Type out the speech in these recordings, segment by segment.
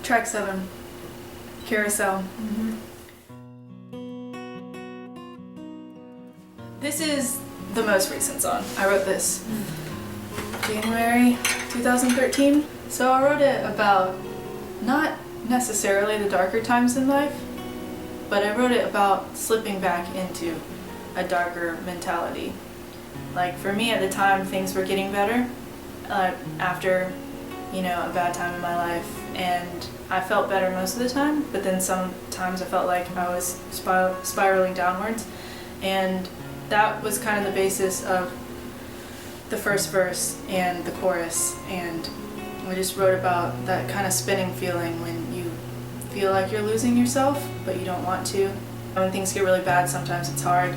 Track 7, Carousel. This is the most recent song. I wrote this January 2013. So I wrote it about not necessarily the darker times in life, but I wrote it about slipping back into a darker mentality. Like for me at the time, things were getting better after, a bad time in my life, and I felt better most of the time, but then sometimes I felt like I was spiraling downwards, and that was kind of the basis of the first verse and the chorus, and I just wrote about that kind of spinning feeling when you feel like you're losing yourself, but you don't want to. When things get really bad, sometimes it's hard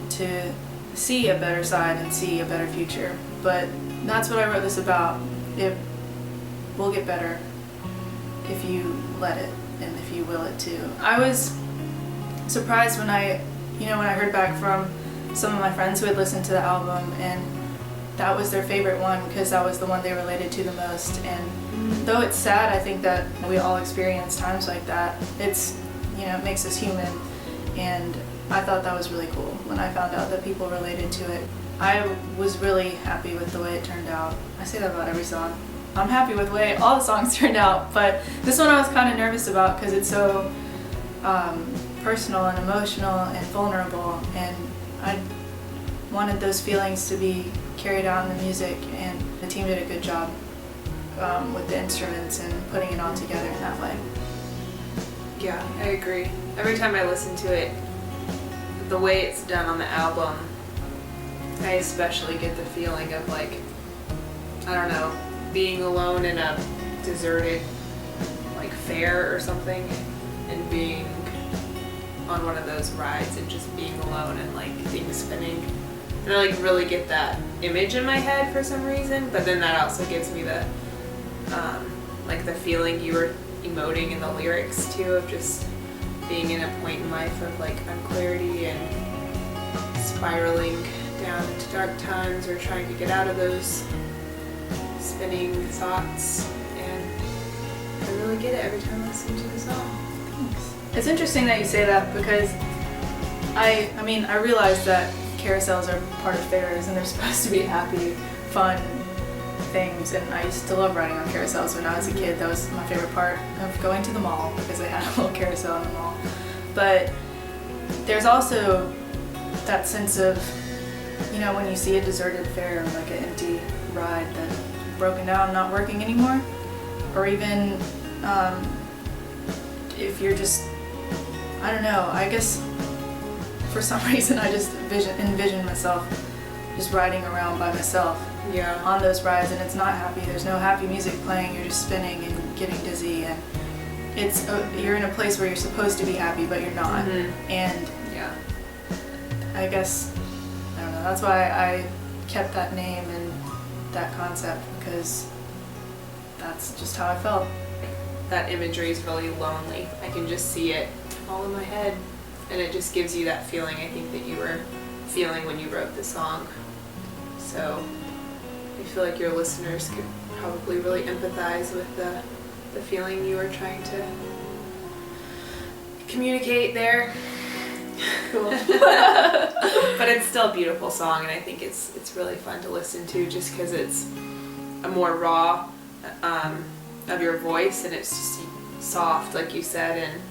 to see a better side and see a better future, but that's what I wrote this about. It will get better if you let it and if you will it too. I was surprised when I heard back from some of my friends who had listened to the album, and that was their favorite one because that was the one they related to the most. And though it's sad, I think that we all experience times like that. It makes us human, and I thought that was really cool when I found out that people related to it. I was really happy with the way it turned out. I say that about every song. I'm happy with the way all the songs turned out, but this one I was kind of nervous about because it's so personal and emotional and vulnerable, and I wanted those feelings to be carried out in the music, and the team did a good job with the instruments and putting it all together in that way. Yeah, I agree. Every time I listen to it, the way it's done on the album, I especially get the feeling of being alone in a deserted fair or something, and being on one of those rides and just being alone and things spinning. And I really get that image in my head for some reason, but then that also gives me the the feeling you were emoting in the lyrics too, of just being in a point in life of unclarity and spiraling down into dark times, or trying to get out of those spinning thoughts. And I really get it every time I listen to the song. Thanks. It's interesting that you say that, because I realize that carousels are part of fairs and they're supposed to be happy, fun things, and I used to love riding on carousels when I was a kid. That was my favorite part of going to the mall, because they had a little carousel in the mall. But there's also that sense of, when you see a deserted fair, like an empty ride that's broken down, not working anymore, or even if you're just, I guess for some reason I just envision myself just riding around by myself on those rides, and it's not happy. There's no happy music playing. You're just spinning and getting dizzy, and you're in a place where you're supposed to be happy, but you're not. And I guess, I don't know, that's why I kept that name and that concept, because that's just how I felt. That imagery is really lonely. I can just see it all in my head, and it just gives you that feeling I think that you were feeling when you wrote the song. So I feel like your listeners could probably really empathize with the feeling you were trying to communicate there. Cool. But it's still a beautiful song, and I think it's really fun to listen to, just because it's a more raw of your voice, and it's just soft, like you said, and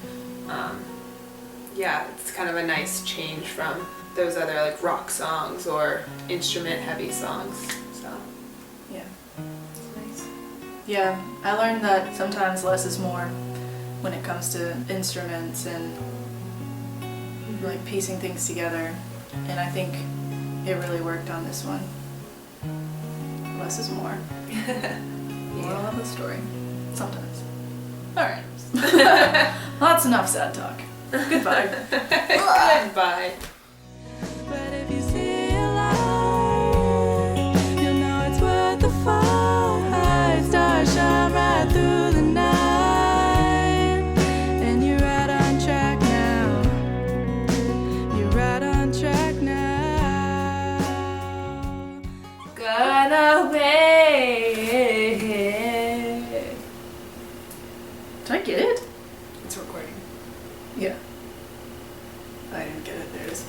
it's kind of a nice change from those other rock songs or instrument heavy songs. So it's nice. Yeah, I learned that sometimes less is more when it comes to instruments and piecing things together, and I think it really worked on this one. Less is more. Moral of the story. Sometimes. Alright. That's enough sad talk. Goodbye. Goodbye. But if you see a light, you'll know it's worth the fight. Stars shine right through the night, and you're right on track now. You're right on track now. Gone away. Did I get it? It's recording. Yeah. I didn't get it. There it is.